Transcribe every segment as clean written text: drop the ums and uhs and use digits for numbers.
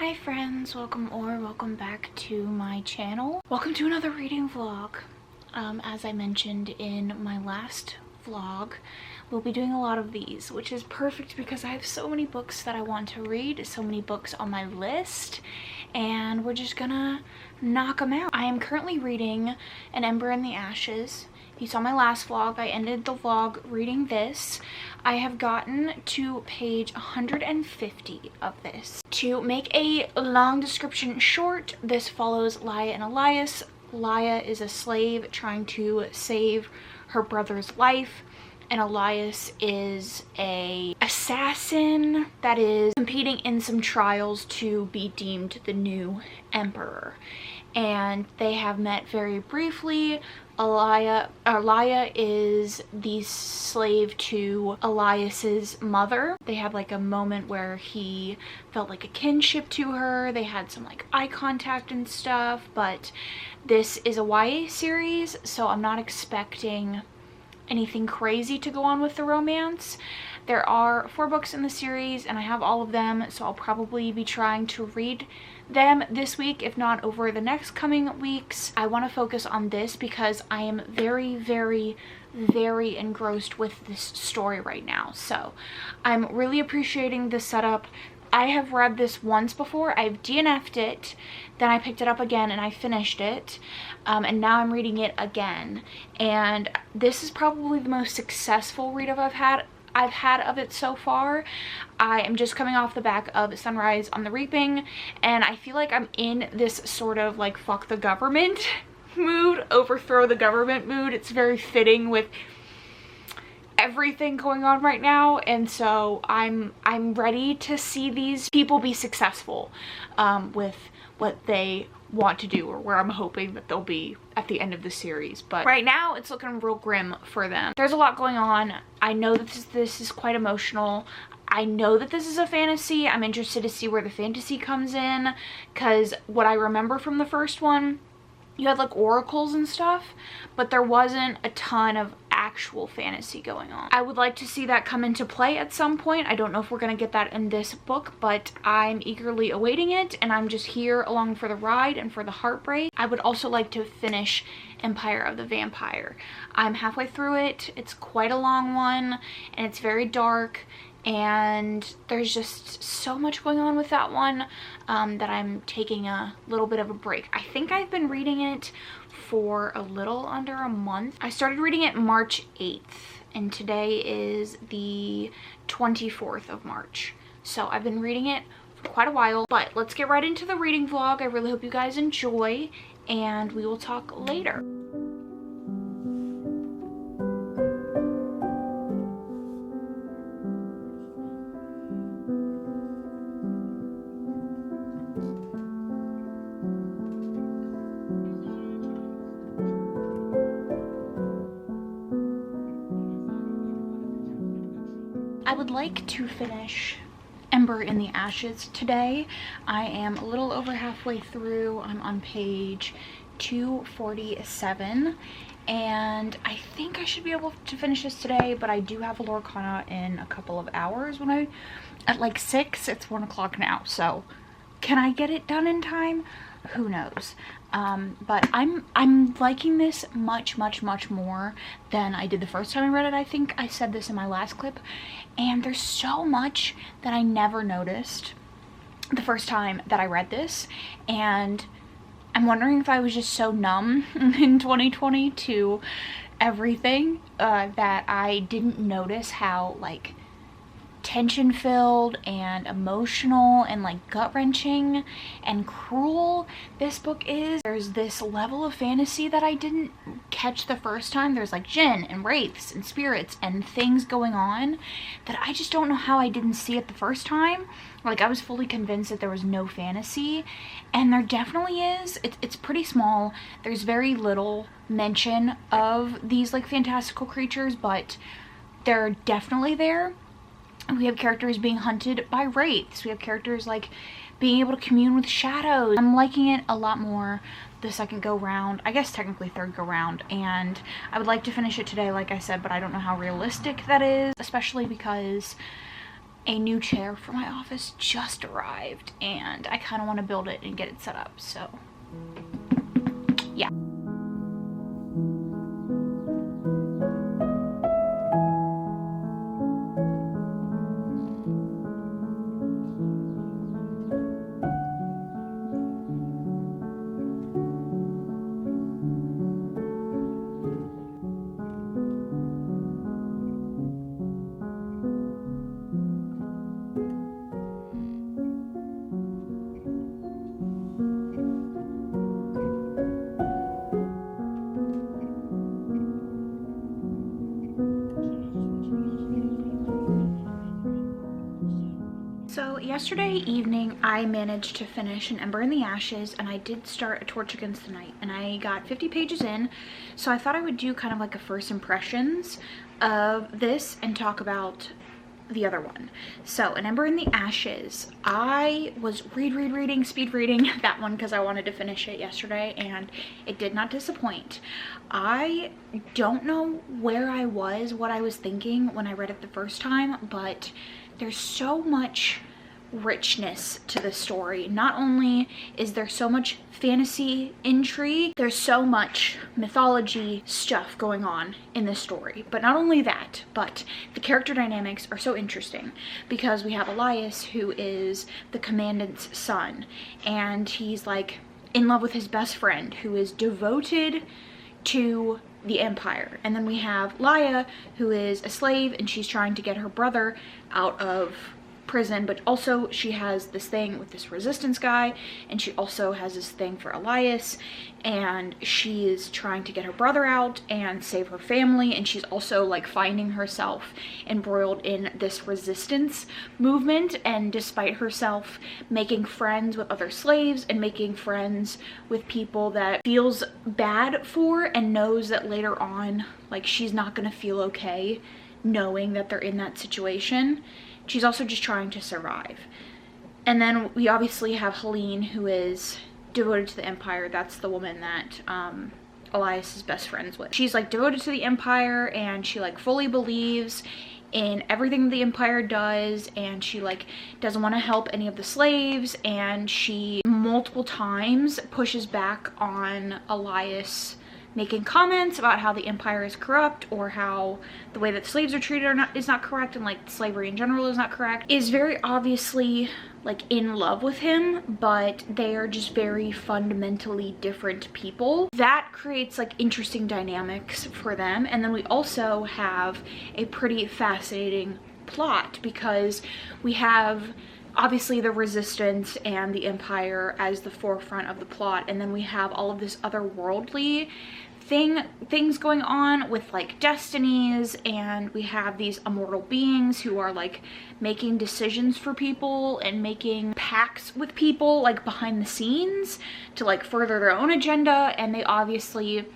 Hi friends, welcome back to my channel. Welcome to another reading vlog. As I mentioned in my last vlog, we'll be doing a lot of these, which is perfect because I have so many books that I want to read, so many books on my list, and we're just gonna knock them out. I am currently reading An Ember in the Ashes. If you saw my last vlog, I ended the vlog reading this. I have gotten to page 150 of this. To make a long description short, this follows Laia and Elias. Laia is a slave trying to save her brother's life, and Elias is a assassin that is competing in some trials to be deemed the new emperor. And they have met very briefly. Laia is the slave to Elias's mother. They had like a moment where he felt like a kinship to her. They had some like eye contact and stuff, but this is a YA series, so I'm not expecting anything crazy to go on with the romance. There are 4 books in the series and I have all of them, so I'll probably be trying to read them this week, if not over the next coming weeks. I want to focus on this because I am very engrossed with this story right now, so I'm really appreciating the setup. I have read this once before. I've DNF'd it, then I picked it up again and I finished it, and now I'm reading it again, and this is probably the most successful read I've had of it so far. I am just coming off the back of Sunrise on the Reaping, and I feel like I'm in this sort of like fuck the government mood, overthrow the government mood. It's very fitting with everything going on right now, and so I'm ready to see these people be successful with what they want to do, or where I'm hoping that they'll be at the end of the series. But right now it's looking real grim for them. There's a lot going on. I know that this is quite emotional. I know that this is a fantasy. I'm interested to see where the fantasy comes in, because what I remember from the first one, you had like oracles and stuff, but there wasn't a ton of actual fantasy going on. I would like to see that come into play at some point. I don't know if we're gonna get that in this book, but I'm eagerly awaiting it, and I'm just here along for the ride and for the heartbreak. I would also like to finish Empire of the Vampire. I'm halfway through it. It's quite a long one and it's very dark, and there's just so much going on with that one that I'm taking a little bit of a break. I think I've been reading it for a little under a month. I started reading it March 8th and today is the 24th of March. So I've been reading it for quite a while, but let's get right into the reading vlog. I really hope you guys enjoy, and we will talk later. I would like to finish Ember in the Ashes today. I am a little over halfway through. I'm on page 247, and I think I should be able to finish this today, but I do have a Lorcana in a couple of hours at like 6. It's 1 o'clock now, so can I get it done in time? Who knows. But I'm liking this much more than I did the first time I read it. I think I said this in my last clip, and there's so much that I never noticed the first time that I read this, and I'm wondering if I was just so numb in 2020 to everything that I didn't notice how like tension filled and emotional and like gut-wrenching and cruel this book is. There's this level of fantasy that I didn't catch the first time. There's like djinn and wraiths and spirits and things going on that I just don't know how I didn't see it the first time. Like I was fully convinced that there was no fantasy, and there definitely is. It's pretty small. There's very little mention of these like fantastical creatures, but they're definitely there. We have characters being hunted by wraiths. We have characters like being able to commune with shadows. I'm liking it a lot more the second go round, I guess technically third go round, and I would like to finish it today like I said, but I don't know how realistic that is, especially because a new chair for my office just arrived and I kind of want to build it and get it set up, so yeah. So yesterday evening I managed to finish An Ember in the Ashes, and I did start A Torch Against the Night, and I got 50 pages in, so I thought I would do kind of like a first impressions of this and talk about the other one. So An Ember in the Ashes, I was speed reading that one because I wanted to finish it yesterday, and it did not disappoint. I don't know where I was, what I was thinking when I read it the first time, but there's so much richness to the story. Not only is there so much fantasy intrigue, there's so much mythology stuff going on in this story. But not only that, but the character dynamics are so interesting because we have Elias, who is the commandant's son, and he's like in love with his best friend who is devoted to the Empire. And then we have Laia, who is a slave, and she's trying to get her brother out of prison, but also she has this thing with this resistance guy, and she also has this thing for Elias, and she is trying to get her brother out and save her family, and she's also like finding herself embroiled in this resistance movement, and despite herself making friends with other slaves and making friends with people that feels bad for, and knows that later on like she's not gonna feel okay knowing that they're in that situation. She's also just trying to survive. And then we obviously have Helene, who is devoted to the Empire. That's the woman that Elias is best friends with. She's like devoted to the Empire, and she like fully believes in everything the Empire does, and she like doesn't want to help any of the slaves, and she multiple times pushes back on Elias making comments about how the Empire is corrupt, or how the way that slaves are treated is not correct, and like slavery in general is not correct. Is very obviously like in love with him, but they are just very fundamentally different people. That creates like interesting dynamics for them. And then we also have a pretty fascinating plot, because we have obviously the resistance and the Empire as the forefront of the plot, and then we have all of this otherworldly things going on with like destinies, and we have these immortal beings who are like making decisions for people and making pacts with people like behind the scenes to like further their own agenda, and they obviously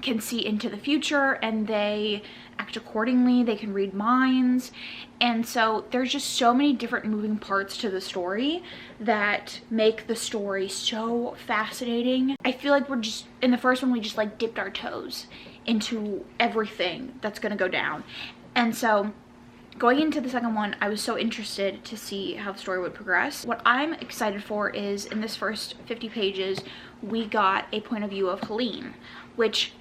can see into the future and they act accordingly. They can read minds, and so there's just so many different moving parts to the story that make the story so fascinating. I feel like we're just in the first one, we just like dipped our toes into everything that's gonna go down, and so going into the second one, I was so interested to see how the story would progress. What I'm excited for is in this first 50 pages, we got a point of view of Helene, which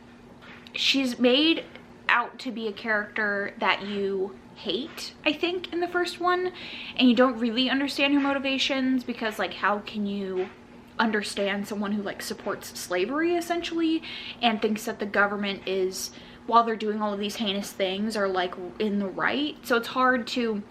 she's made out to be a character that you hate, I think, in the first one, and you don't really understand her motivations, because like how can you understand someone who like supports slavery essentially and thinks that the government is, while they're doing all of these heinous things, are like in the right. So it's hard to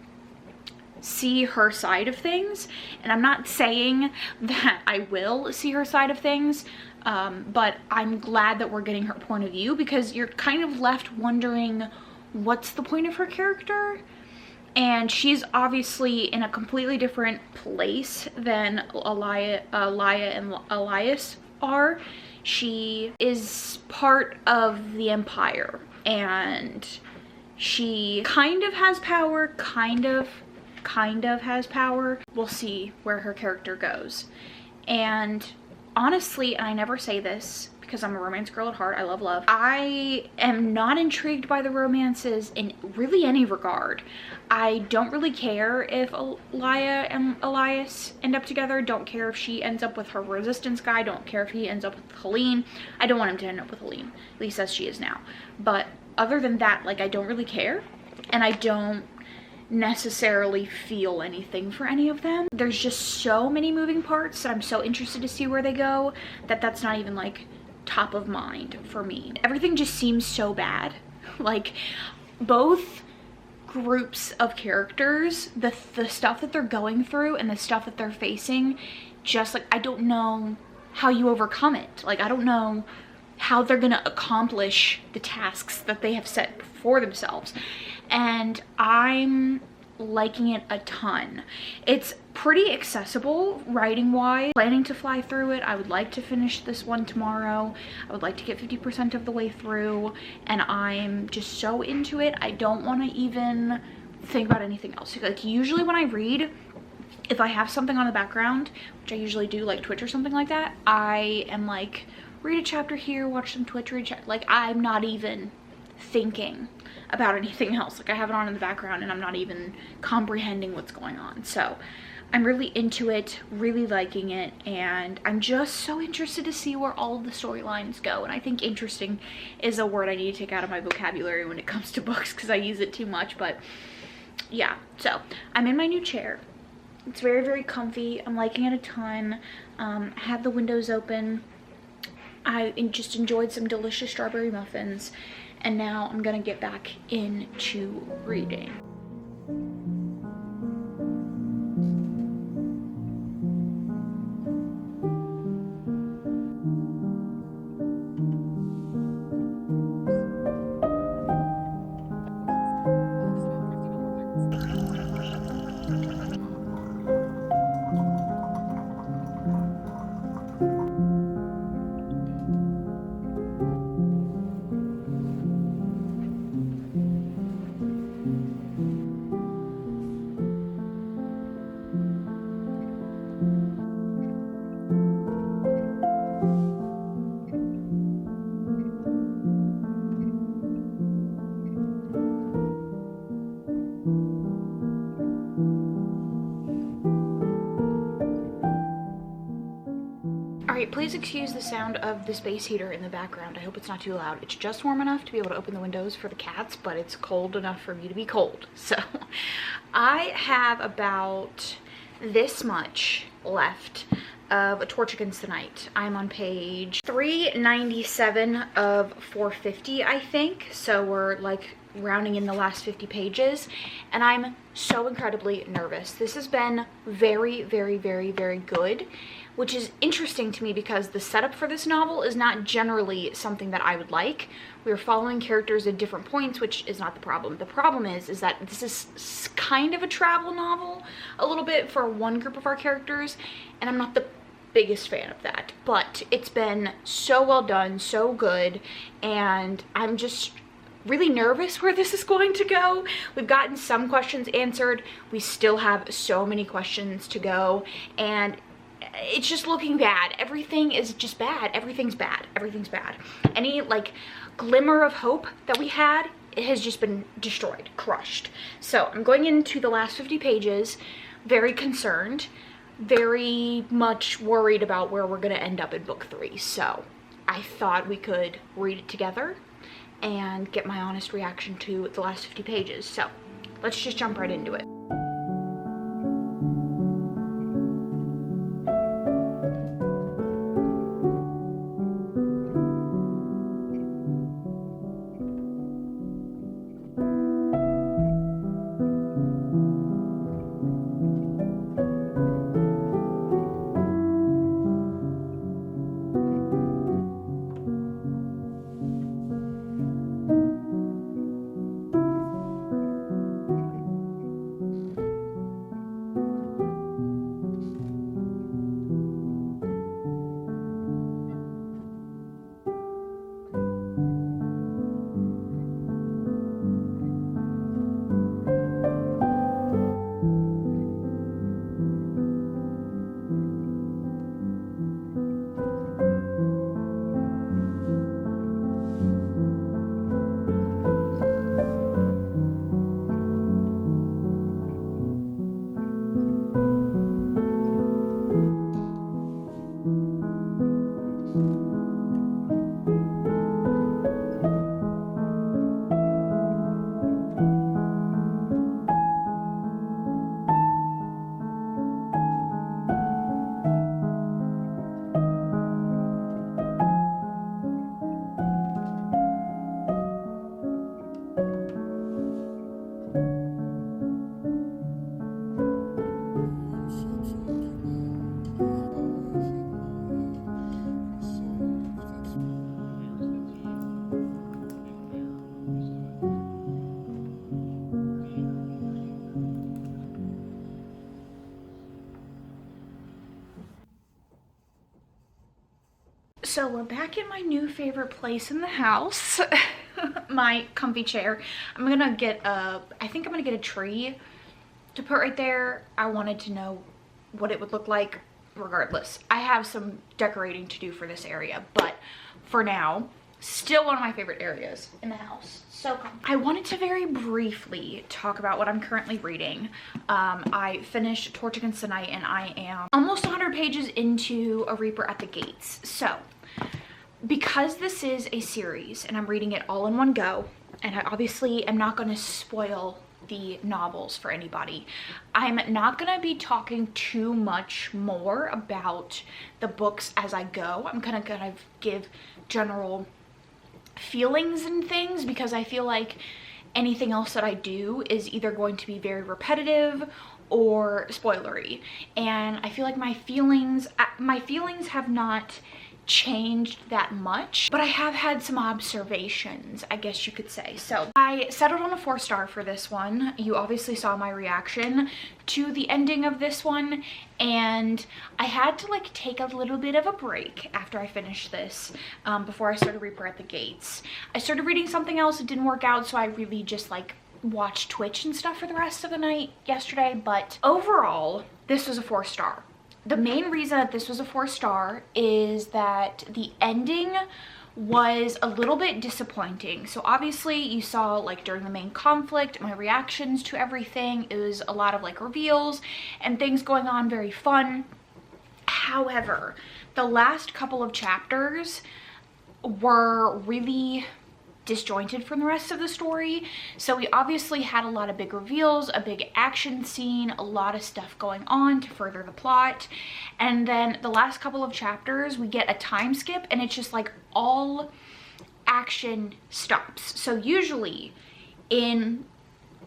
see her side of things, and I'm not saying that I will see her side of things, but I'm glad that we're getting her point of view, because you're kind of left wondering what's the point of her character. And she's obviously in a completely different place than Laia and Elias are. She is part of the Empire, and she kind of has power, kind of has power. We'll see where her character goes. And honestly, and I never say this because I'm a romance girl at heart, I love love, I am not intrigued by the romances in really any regard. I don't really care if Elia and Elias end up together, don't care if she ends up with her resistance guy, don't care if he ends up with Helene. I don't want him to end up with Helene, at least as she is now. But other than that, like, I don't really care, and I don't necessarily feel anything for any of them. There's just so many moving parts that I'm so interested to see where they go that that's not even like top of mind for me. Everything just seems so bad. Like, both groups of characters, the stuff that they're going through and the stuff that they're facing, just like, I don't know how you overcome it. Like, I don't know how they're gonna accomplish the tasks that they have set for themselves, and I'm liking it a ton. It's pretty accessible writing wise. Planning to fly through it. I would like to finish this one tomorrow. I would like to get 50% of the way through, and I'm just so into it. I don't want to even think about anything else. Like, usually when I read, if I have something on the background, which I usually do, like Twitch or something like that, I am like, read a chapter here, watch some Twitch, like, I'm not even thinking about anything else. Like, I have it on in the background and I'm not even comprehending what's going on. So I'm really into it, really liking it, and I'm just so interested to see where all of the storylines go. And I think interesting is a word I need to take out of my vocabulary when it comes to books because I use it too much. But yeah, so I'm in my new chair. It's very, very comfy. I'm liking it a ton. I have the windows open. I just enjoyed some delicious strawberry muffins, and now I'm gonna get back into reading. Alright, please excuse the sound of the space heater in the background. I hope it's not too loud. It's just warm enough to be able to open the windows for the cats, but it's cold enough for me to be cold. So I have about this much left of A Torch Against the Night. I'm on page 397 of 450, I think. So we're like rounding in the last 50 pages, and I'm so incredibly nervous. This has been very, very, very, very good, which is interesting to me because the setup for this novel is not generally something that I would like. We're following characters at different points, which is not the problem. The problem is that this is kind of a travel novel a little bit for one group of our characters, and I'm not the biggest fan of that. But it's been so well done, so good, and I'm just really nervous where this is going to go. We've gotten some questions answered. We still have so many questions to go, and it's just looking bad. Everything is just bad. Everything's bad. Everything's bad. Any like glimmer of hope that we had, it has just been destroyed, crushed. So I'm going into the last 50 pages very concerned, very much worried about where we're going to end up in book 3. So I thought we could read it together and get my honest reaction to the last 50 pages. So let's just jump right into it. So we're back in my new favorite place in the house, my comfy chair. I think I'm gonna get a tree to put right there. I wanted to know what it would look like regardless. I have some decorating to do for this area, but for now, still one of my favorite areas in the house. So I wanted to very briefly talk about what I'm currently reading. I finished Torch Against the Night and I am almost 100 pages into A Reaper at the Gates. So because this is a series and I'm reading it all in one go, and I obviously am not going to spoil the novels for anybody, I'm not going to be talking too much more about the books as I go. I'm gonna kind of give general feelings and things because I feel like anything else that I do is either going to be very repetitive or spoilery, and I feel like my feelings have not changed that much, but I have had some observations, I guess you could say. So I settled on a 4-star for this one. You obviously saw my reaction to the ending of this one, and I had to like take a little bit of a break after I finished this before I started Reaper at the Gates. I started reading something else, it didn't work out, so I really just like watched Twitch and stuff for the rest of the night yesterday. But overall, this was a 4-star. The main reason that this was a 4-star is that the ending was a little bit disappointing. So obviously you saw like during the main conflict, my reactions to everything. It was a lot of like reveals and things going on, very fun. However, the last couple of chapters were really disjointed from the rest of the story. So we obviously had a lot of big reveals, a big action scene, a lot of stuff going on to further the plot, and then the last couple of chapters we get a time skip and it's just like all action stops. So usually in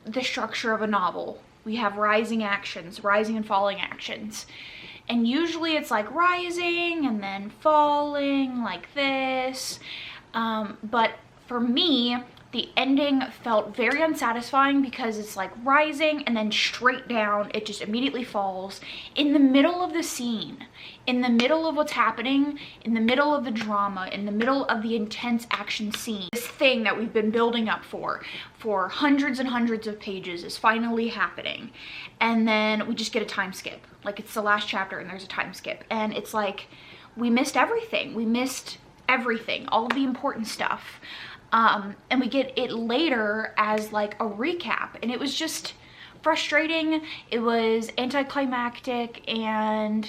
the structure of a novel we have rising and falling actions, and usually it's like rising and then falling like this, but for me, the ending felt very unsatisfying because it's like rising and then straight down, it just immediately falls in the middle of the scene, in the middle of what's happening, in the middle of the drama, in the middle of the intense action scene. This thing that we've been building up for hundreds and hundreds of pages is finally happening, and then we just get a time skip. Like it's the last chapter and there's a time skip, and it's like we missed everything. We missed everything, all of the important stuff. And we get it later as like a recap, and it was just frustrating. It was anticlimactic, and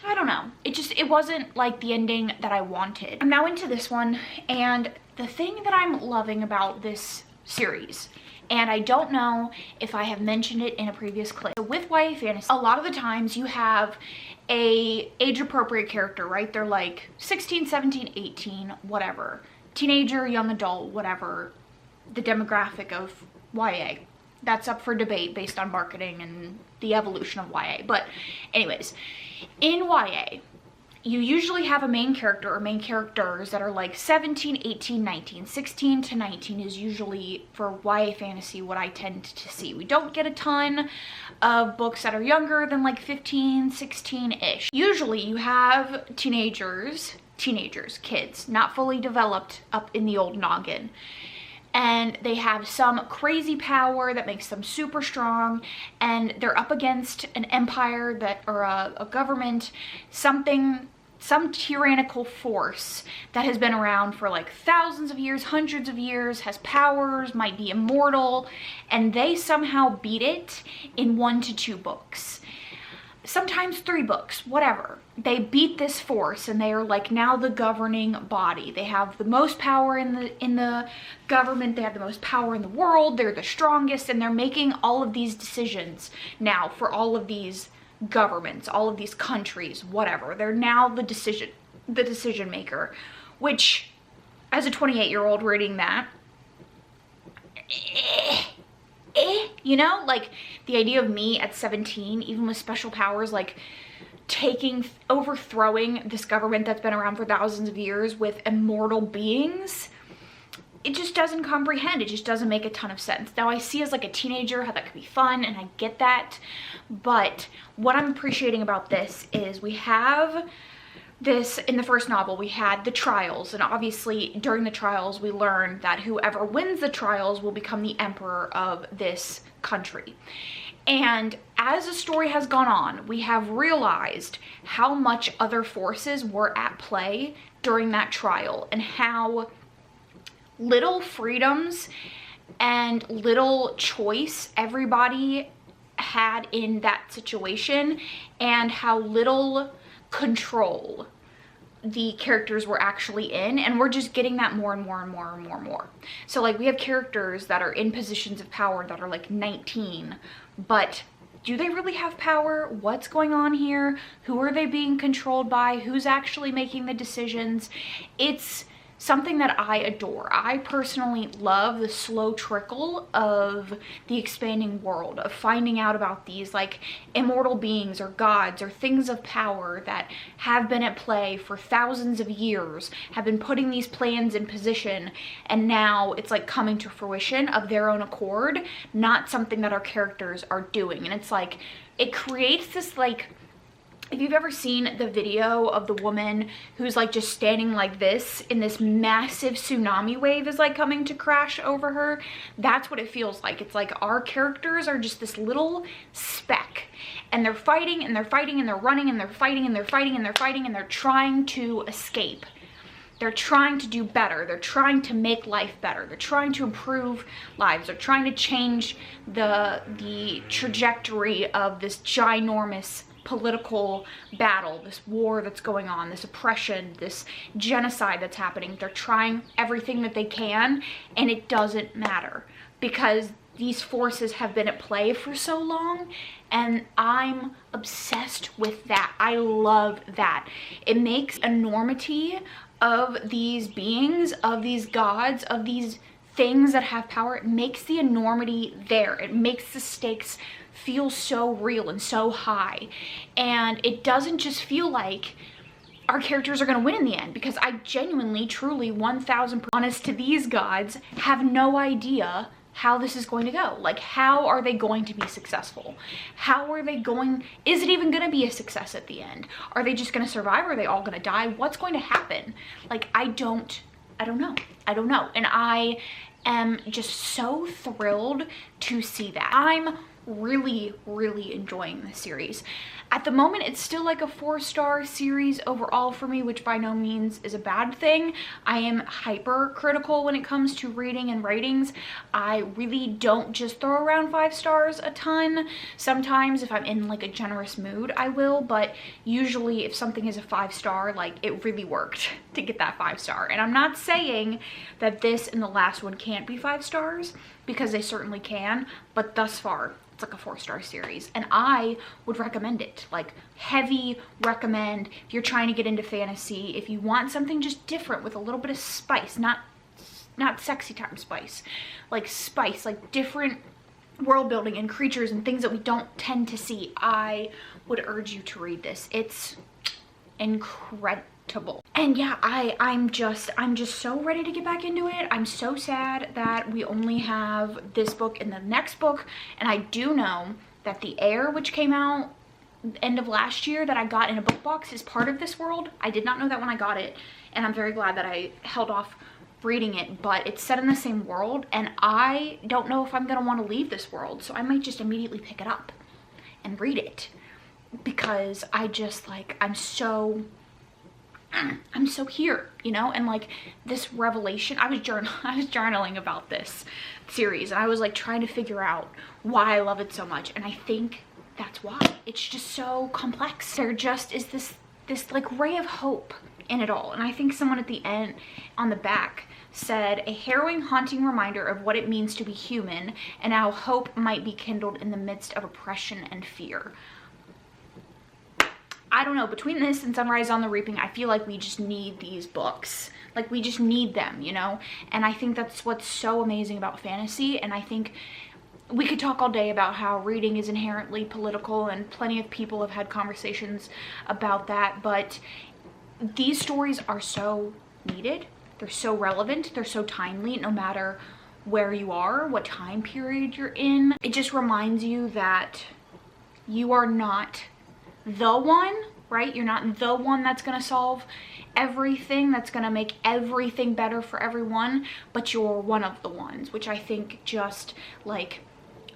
I don't know, it wasn't like the ending that I wanted. I'm now into this one, and the thing that I'm loving about this series, and I don't know if I have mentioned it in a previous clip, so with YA fantasy, a lot of the times you have a age-appropriate character, right? They're like 16, 17, 18, whatever. Teenager, young adult, whatever the demographic of YA. That's up for debate based on marketing and the evolution of YA. But anyways, in YA, you usually have a main character or main characters that are like 17, 18, 19. 16 to 19 is usually, for YA fantasy, what I tend to see. We don't get a ton of books that are younger than like 15, 16-ish. Usually you have teenagers, kids, not fully developed up in the old noggin, and they have some crazy power that makes them super strong, and they're up against an empire or a government, some tyrannical force that has been around for like thousands of years, hundreds of years, has powers, might be immortal, and they somehow beat it in 1 to 2 books. Sometimes 3 books, whatever. They beat this force and they are like now the governing body. They have the most power in the government. They have the most power in the world. They're the strongest, and they're making all of these decisions now for all of these governments, all of these countries, whatever. They're now the decision maker, which as a 28-year-old reading that, you know, like the idea of me at 17, even with special powers, like overthrowing this government that's been around for thousands of years with immortal beings, it just doesn't comprehend. It just doesn't make a ton of sense. Now I see as like a teenager how that could be fun, and I get that, but what I'm appreciating about this is we have this, in the first novel, we had the trials, and obviously during the trials we learned that whoever wins the trials will become the emperor of this country. And as the story has gone on, we have realized how much other forces were at play during that trial, and how little freedoms and little choice everybody had in that situation, and how little control the characters were actually in. And we're just getting that more and more and more and more and more. So like, we have characters that are in positions of power that are like 19, but do they really have power? What's going on here? Who are they being controlled by? Who's actually making the decisions? It's something that I adore. I personally love the slow trickle of the expanding world, of finding out about these like immortal beings or gods or things of power that have been at play for thousands of years, have been putting these plans in position, and now it's like coming to fruition of their own accord, not something that our characters are doing. And it's like, it creates this like, if you've ever seen the video of the woman who's like just standing like this in this massive tsunami wave is like coming to crash over her, that's what it feels like. It's like our characters are just this little speck, and they're fighting and they're fighting and they're running and they're fighting and they're fighting and they're fighting and they're trying to escape. They're trying to do better. They're trying to make life better. They're trying to improve lives. They're trying to change the trajectory of this ginormous political battle, this war that's going on, this oppression, this genocide that's happening. They're trying everything that they can, and it doesn't matter because these forces have been at play for so long, and I'm obsessed with that. I love that. It makes enormity of these beings, of these gods, of these things that have power. It makes the enormity there. It makes the stakes feel so real and so high, and it doesn't just feel like our characters are going to win in the end, because I genuinely, truly, 1000% honest to these gods, have no idea how this is going to go. Like, how are they going to be successful? How are they going, is it even going to be a success at the end? Are they just going to survive? Are they all going to die? What's going to happen? Like, I don't know. And I am just so thrilled to see that. I'm really enjoying this series. At the moment, it's still like a 4-star series overall for me, which by no means is a bad thing. I am hyper critical when it comes to reading and ratings. I really don't just throw around 5 stars a ton. Sometimes if I'm in like a generous mood, I will, but usually if something is a 5-star, like, it really worked to get that 5-star. And I'm not saying that this and the last one can't be 5 stars, because they certainly can, but thus far it's like a 4-star series, and I would recommend it. Like, heavy recommend if you're trying to get into fantasy, if you want something just different with a little bit of spice, not sexy time spice, like spice, like different world building and creatures and things that we don't tend to see. I would urge you to read this. It's incredible. And yeah, I'm just so ready to get back into it. I'm so sad that we only have this book and the next book, and I do know that The Heir, which came out end of last year, that I got in a book box, is part of this world. I did not know that when I got it, and I'm very glad that I held off reading it, but it's set in the same world, and I don't know if I'm gonna want to leave this world, so I might just immediately pick it up and read it, because I just, like, I'm so here, you know. And like, this revelation, I was journaling about this series, and I was like trying to figure out why I love it so much, and I think that's why. It's just so complex. There just is this like ray of hope in it all. And I think someone at the end on the back said, a harrowing, haunting reminder of what it means to be human, and how hope might be kindled in the midst of oppression and fear. I don't know, between this and Sunrise on the Reaping, I feel like we just need these books. Like, we just need them, you know? And I think that's what's so amazing about fantasy. And I think we could talk all day about how reading is inherently political, and plenty of people have had conversations about that. But these stories are so needed. They're so relevant. They're so timely, no matter where you are, what time period you're in. It just reminds you that you are not the one, right? You're not the one that's gonna solve everything, that's gonna make everything better for everyone, but you're one of the ones, which I think just like,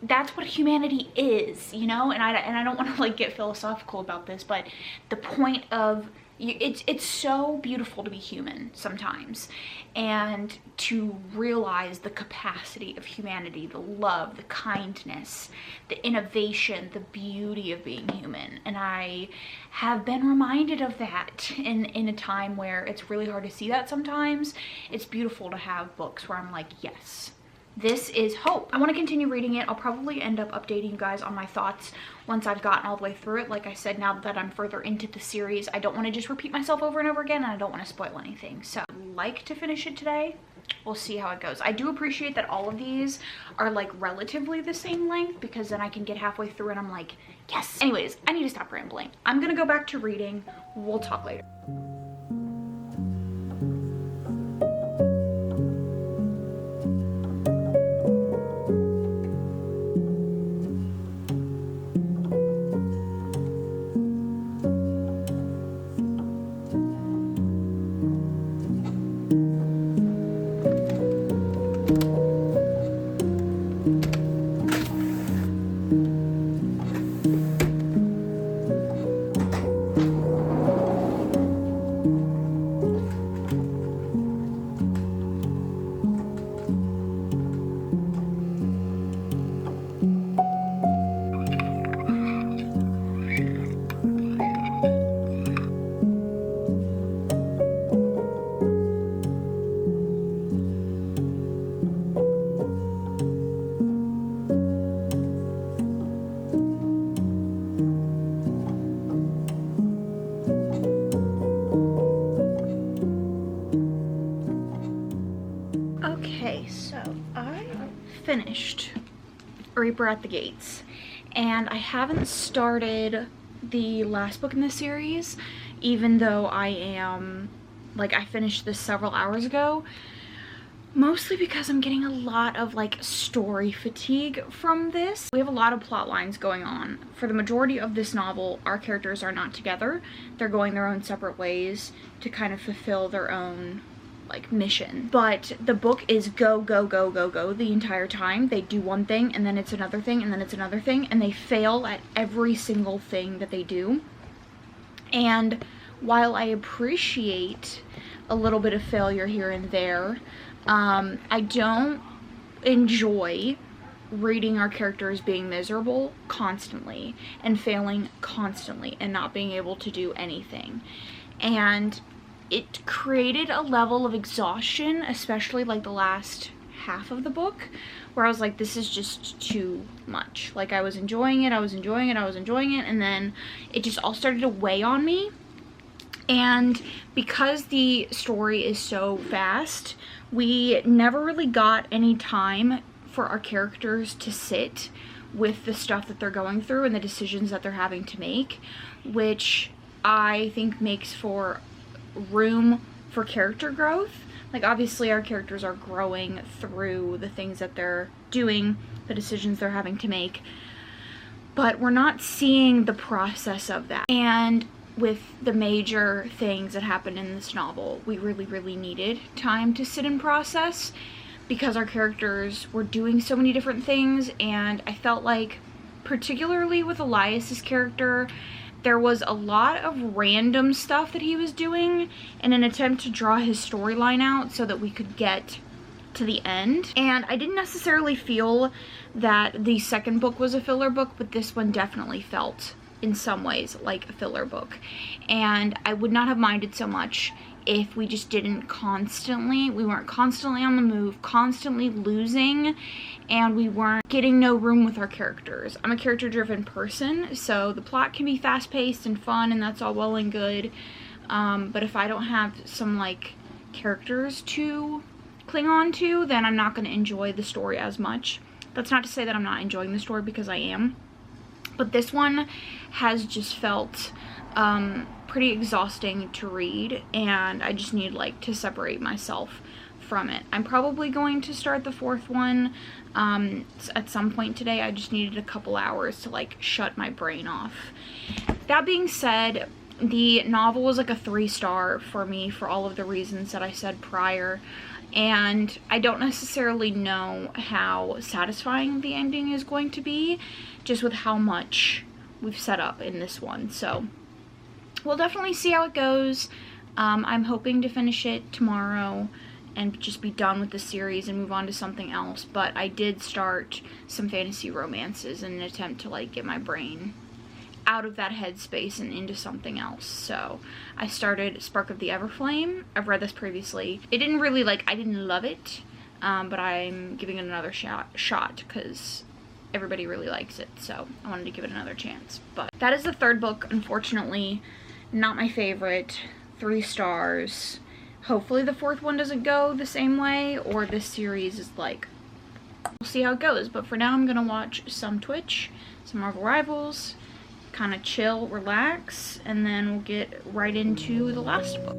that's what humanity is, you know? And I don't want to like get philosophical about this, but the point of it's so beautiful to be human sometimes, and to realize the capacity of humanity, the love, the kindness, the innovation, the beauty of being human. And I have been reminded of that in a time where it's really hard to see that sometimes. It's beautiful to have books where I'm like, yes, this is hope. I want to continue reading it. I'll probably end up updating you guys on my thoughts once I've gotten all the way through it. Like I said, now that I'm further into the series, I don't want to just repeat myself over and over again, and I don't want to spoil anything. So I'd like to finish it today. We'll see how it goes. I do appreciate that all of these are like relatively the same length, because then I can get halfway through and I'm like, yes. Anyways, I need to stop rambling. I'm gonna go back to reading. We'll talk later. Okay, so I finished Reaper at the Gates, and I haven't started the last book in the series, even though I finished this several hours ago, mostly because I'm getting a lot of like story fatigue from this. We have a lot of plot lines going on. For the majority of this novel, our characters are not together. They're going their own separate ways to kind of fulfill their own like mission. But the book is go, go, go, go, go the entire time. They do one thing, and then it's another thing, and then it's another thing, and they fail at every single thing that they do. And while I appreciate a little bit of failure here and there, I don't enjoy reading our characters being miserable constantly and failing constantly and not being able to do anything. And it created a level of exhaustion, especially like the last half of the book, where I was like, this is just too much. Like, I was enjoying it, and then it just all started to weigh on me. And because the story is so fast, we never really got any time for our characters to sit with the stuff that they're going through and the decisions that they're having to make, which I think makes for room for character growth. Like, obviously our characters are growing through the things that they're doing, the decisions they're having to make, but we're not seeing the process of that. And with the major things that happened in this novel, we really needed time to sit and process, because our characters were doing so many different things. And I felt like, particularly with Elias's character, there was a lot of random stuff that he was doing in an attempt to draw his storyline out so that we could get to the end. And I didn't necessarily feel that the second book was a filler book, but this one definitely felt in some ways like a filler book. And I would not have minded so much if we just we weren't constantly on the move, constantly losing, and we weren't getting no room with our characters. I'm a character-driven person, so the plot can be fast-paced and fun, and that's all well and good. But if I don't have some like characters to cling on to, then I'm not going to enjoy the story as much. That's not to say that I'm not enjoying the story, because I am. But this one has just felt pretty exhausting to read, and I just need like to separate myself from it. I'm probably going to start the fourth one at some point today. I just needed a couple hours to like shut my brain off. That being said, The novel was like a 3-star for me for all of the reasons that I said prior, and I don't necessarily know how satisfying the ending is going to be, just with how much we've set up in this one. So we'll definitely see how it goes. I'm hoping to finish it tomorrow and just be done with the series and move on to something else, but I did start some fantasy romances in an attempt to like get my brain out of that headspace and into something else. So I started Spark of the Everflame. I've read this previously. It didn't really I didn't love it, but I'm giving it another shot because everybody really likes it, so I wanted to give it another chance. But that is the third book. Unfortunately, not my favorite. 3 stars. Hopefully the fourth one doesn't go the same way, or this series is like, we'll see how it goes. But for now, I'm gonna watch some Twitch, some Marvel Rivals, kind of chill, relax, and then we'll get right into the last book.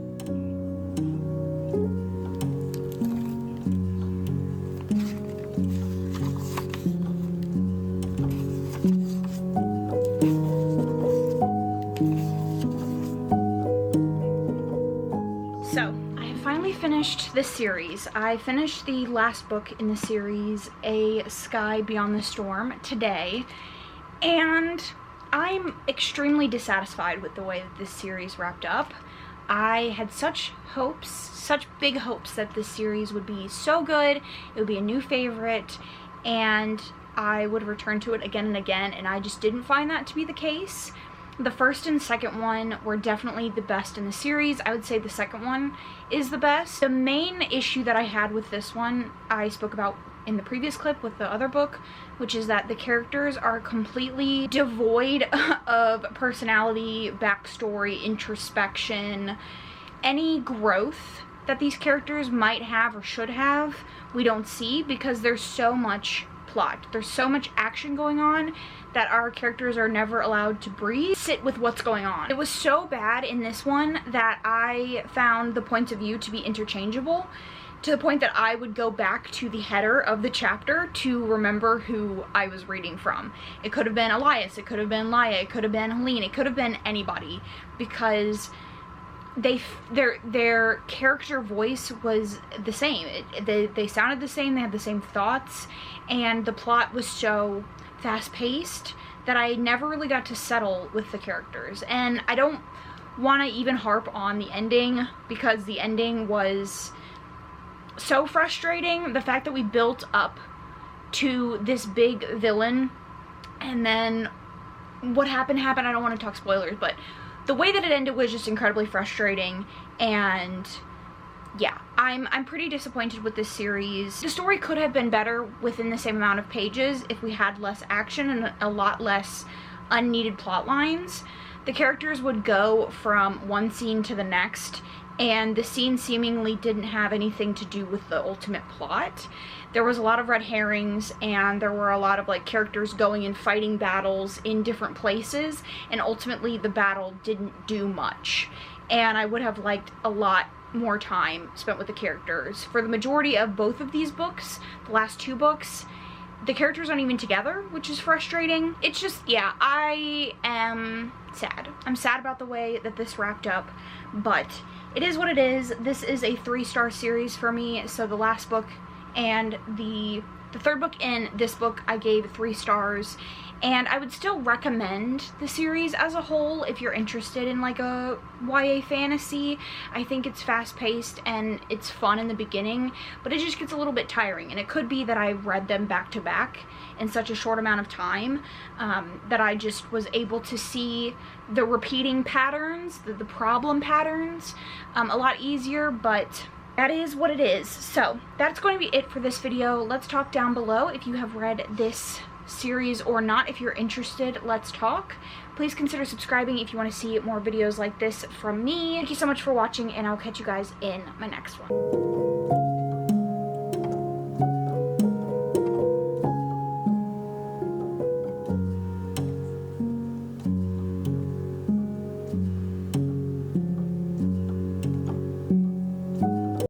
So, I have finally finished this series. I finished the last book in the series, A Sky Beyond the Storm, today, and I'm extremely dissatisfied with the way that this series wrapped up. I had such hopes, such big hopes that this series would be so good, it would be a new favorite, and I would return to it again and again, and I just didn't find that to be the case. The first and second one were definitely the best in the series. I would say the second one is the best. The main issue that I had with this one, I spoke about in the previous clip with the other book, which is that the characters are completely devoid of personality, backstory, introspection, any growth that these characters might have or should have, we don't see because there's so much plot. There's so much action going on that our characters are never allowed to breathe, sit with what's going on. It was so bad in this one that I found the points of view to be interchangeable, to the point that I would go back to the header of the chapter to remember who I was reading from. It could have been Elias, it could have been Laia, it could have been Helene, it could have been anybody, because their character voice was the same. They sounded the same, they had the same thoughts, and the plot was so fast-paced that I never really got to settle with the characters. And I don't want to even harp on the ending, because the ending was so frustrating. The fact that we built up to this big villain, and then what happened. I don't want to talk spoilers, but the way that it ended was just incredibly frustrating, and yeah, I'm pretty disappointed with this series. The story could have been better within the same amount of pages if we had less action and a lot less unneeded plot lines. The characters would go from one scene to the next, and the scene seemingly didn't have anything to do with the ultimate plot. There was a lot of red herrings, and there were a lot of characters going and fighting battles in different places, and ultimately the battle didn't do much. And I would have liked a lot more time spent with the characters. For the majority of both of these books, the last 2 books, the characters aren't even together, which is frustrating. It's just, yeah, I am sad. I'm sad about the way that this wrapped up, but it is what it is. This is a 3-star series for me, so the last book and the third book in this book I gave 3 stars, and I would still recommend the series as a whole if you're interested in a YA fantasy. I think it's fast-paced and it's fun in the beginning, but it just gets a little bit tiring, and it could be that I read them back to back in such a short amount of time that I just was able to see the repeating patterns, the problem patterns, a lot easier, but that is what it is. So that's going to be it for this video. Let's talk down below if you have read this series or not. If you're interested, let's talk. Please consider subscribing if you want to see more videos like this from me. Thank you so much for watching, and I'll catch you guys in my next one.